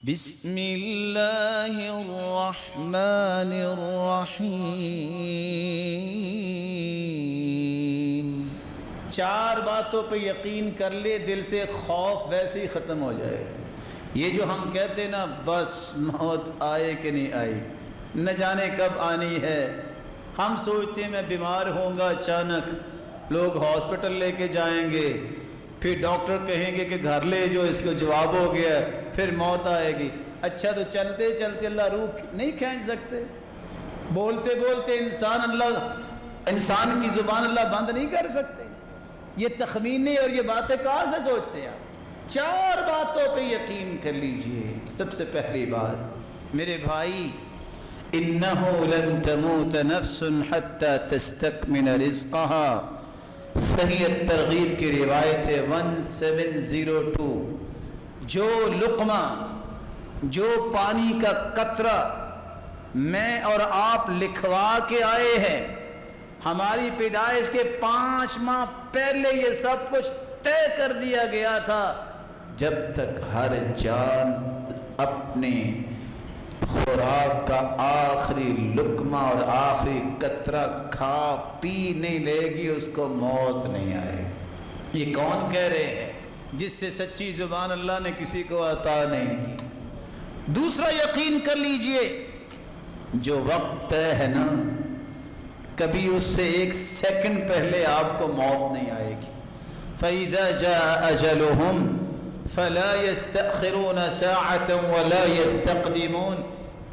بسم اللہ الرحمن الرحیم۔ چار باتوں پہ یقین کر لے، دل سے خوف ویسے ہی ختم ہو جائے گا۔ یہ جو ہم کہتے نا بس موت آئے کہ نہیں آئی، نہ جانے کب آنی ہے۔ ہم سوچتے ہیں میں بیمار ہوں گا، اچانک لوگ ہاسپٹل لے کے جائیں گے، پھر ڈاکٹر کہیں گے کہ گھر لے جو، اس کو جواب ہو گیا، پھر موت آئے گی۔ اچھا تو چلتے چلتے اللہ روح نہیں کھینچ سکتے؟ بولتے بولتے انسان کی زبان اللہ بند نہیں کر سکتے؟ یہ تخمینے اور یہ باتیں کہاں سے سوچتے ہیں آپ؟ چار باتوں پہ یقین کر لیجئے۔ سب سے پہلی بات میرے بھائی، انہ لن تموت نفس حتی تستکمل رزقها، صحیح ترغیب کی روایت ہے 1702۔ جو لقمہ، جو پانی کا قطرہ میں اور آپ لکھوا کے آئے ہیں، ہماری پیدائش کے 5 ماہ پہلے یہ سب کچھ طے کر دیا گیا تھا۔ جب تک ہر جان اپنے خوراک کا آخری لقمہ اور آخری قطرہ کھا پی نہیں لے گی، اس کو موت نہیں آئے گی۔ یہ کون کہہ رہے ہیں؟ جس سے سچی زبان اللہ نے کسی کو عطا نہیں کی۔ دوسرا یقین کر لیجئے، جو وقت طے ہے نا، کبھی اس سے 1 سیکنڈ پہلے آپ کو موت نہیں آئے گی۔ فَإِذَا جَاءَ أَجَلُهُمْ فَلَا يَسْتَأْخِرُونَ سَاعَةً وَلَا يَسْتَقْدِمُونَ،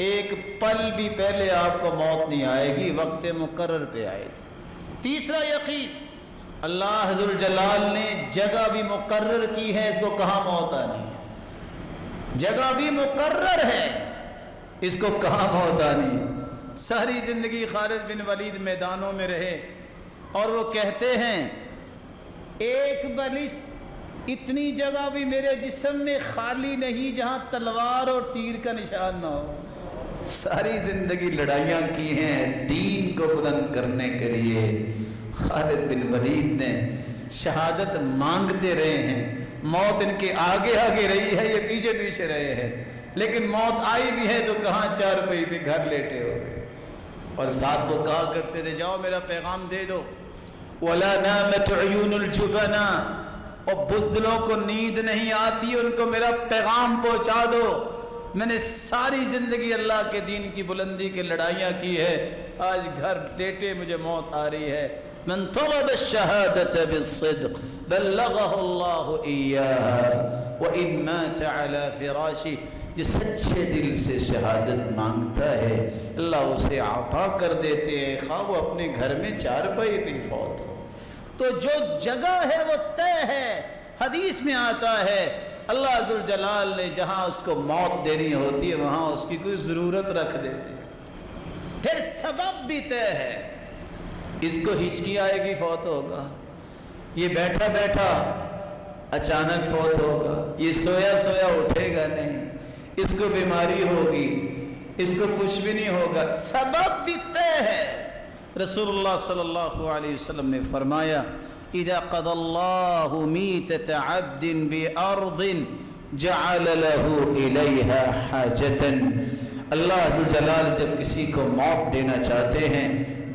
ایک پل بھی پہلے آپ کو موت نہیں آئے گی، وقت مقرر پہ آئے گی۔ تیسرا یقین، اللہ ذوالجلال نے جگہ بھی مقرر کی ہے، اس کو کہاں موت آنی ہے؟ جگہ بھی مقرر ہے، اس کو کہاں موت آنی ہے؟ ساری زندگی خالد بن ولید میدانوں میں رہے اور وہ کہتے ہیں ایک بلشت، اتنی جگہ بھی میرے جسم میں خالی نہیں جہاں تلوار اور تیر کا نشان نہ ہو۔ ساری زندگی لڑائیاں کی ہیں دین کو بلند کرنے کے لیے۔ خالد بن ولید نے شہادت مانگتے رہے ہیں، موت ان کے آگے آگے رہی ہے، یہ پیچھے پیچھے رہے ہیں، لیکن موت آئی بھی ہے تو کہاں چارپائی پہ گھر لیٹے ہو گئے۔ اور ساتھ وہ کہا کرتے تھے جاؤ میرا پیغام دے دو، وَلَا نَامَتْ عُيُونُ الْجُبَنَا، اور بزدلوں کو نیند نہیں آتی، ان کو میرا پیغام پہنچا دو۔ میں نے ساری زندگی اللہ کے دین کی بلندی کے لڑائیاں کی ہے، آج گھر لیٹے مجھے موت آ رہی ہے۔ من طلب الشہادة بالصدق بلغہ اللہ ایاہا وإن مات على فراشی، جو سچے دل سے شہادت مانگتا ہے اللہ اسے عطا کر دیتے ہیں، خواہ وہ اپنے گھر میں چارپائی پہ فوت ہو۔ تو جو جگہ ہے وہ طے ہے۔ حدیث میں آتا ہے اللہ ذوالجلال نے جہاں اس کو موت دینی ہوتی ہے وہاں اس کی کوئی ضرورت رکھ دیتے ہیں۔ پھر سبب بھی طے ہے، اس کو ہچکی آئے گی فوت ہوگا، یہ بیٹھا بیٹھا اچانک فوت ہوگا، یہ سویا سویا اٹھے گا نہیں، اس کو بیماری ہوگی، اس کو کچھ بھی نہیں ہوگا، سبب بھی طے ہے۔ رسول اللہ صلی اللہ علیہ وسلم نے فرمایا اذا قضى اللہ میتۃ عبد بارض جعل له الیہا حاجۃ، اللہ ذوالجلال جب کسی کو موت دینا چاہتے ہیں،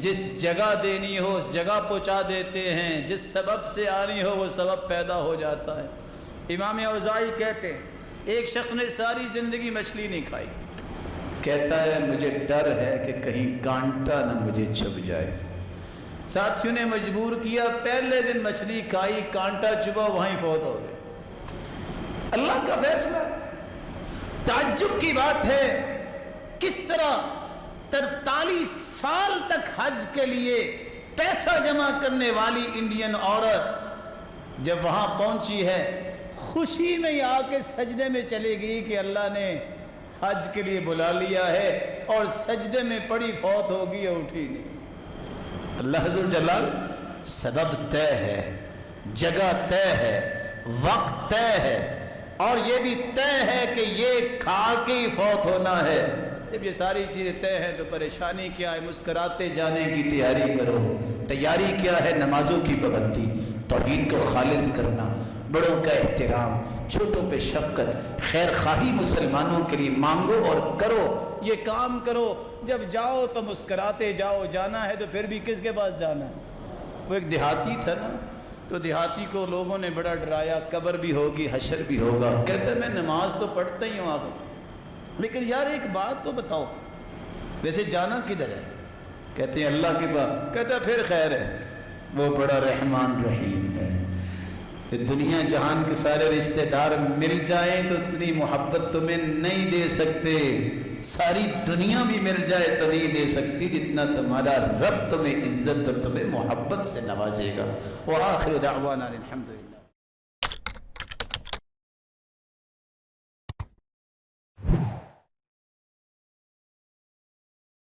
جس جگہ دینی ہو اس جگہ پہنچا دیتے ہیں، جس سبب سے آنی ہو وہ سبب پیدا ہو جاتا ہے۔ امام اوزاعی کہتے ہیں ایک شخص نے ساری زندگی مچھلی نہیں کھائی، کہتا ہے مجھے ڈر ہے کہ کہیں کانٹا نہ مجھے چھپ جائے۔ ساتھیوں نے مجبور کیا، پہلے دن مچھلی کھائی، کانٹا چھپا، وہیں فوت ہو گئے۔ اللہ کا فیصلہ۔ تعجب کی بات ہے کس طرح 43 سال تک حج کے لیے پیسہ جمع کرنے والی انڈین عورت جب وہاں پہنچی ہے خوشی میں آ کے سجدے میں چلے گئی کہ اللہ نے حج کے لیے بلا لیا ہے، اور سجدے میں پڑی فوت ہوگی یا اٹھی نہیں۔ اللہ ذوالجلال، سبب طے ہے، جگہ طے ہے، وقت طے ہے، اور یہ بھی طے ہے کہ یہ کھا کے ہی فوت ہونا ہے۔ جب یہ ساری چیزیں طے ہیں تو پریشانی کیا ہے؟ مسکراتے جانے کی تیاری کرو۔ تیاری کیا ہے؟ نمازوں کی پابندی، توحید کو خالص کرنا، بڑوں کا احترام، چھوٹوں پہ شفقت، خیر خواہی مسلمانوں کے لیے مانگو اور کرو، یہ کام کرو۔ جب جاؤ تو مسکراتے جاؤ، جانا ہے تو پھر بھی کس کے پاس جانا ہے؟ وہ ایک دیہاتی تھا نا، تو دیہاتی کو لوگوں نے بڑا ڈرایا، قبر بھی ہوگی حشر بھی ہوگا۔ کہتا ہے میں نماز تو پڑھتا ہی ہوں آخر، لیکن یار ایک بات تو بتاؤ، ویسے جانا کدھر ہے؟ کہتے ہیں اللہ کے پاس۔ کہتا ہے پھر خیر ہے، وہ بڑا رحمان رحیم ہے۔ دنیا جہان کے سارے رشتہ دار مل جائیں تو اتنی محبت تمہیں نہیں دے سکتے، ساری دنیا بھی مل جائے تو نہیں دے سکتی جتنا تمہارا رب تمہیں عزت اور تمہیں محبت سے نوازے گا۔ وآخر دعوانا الحمد للہ۔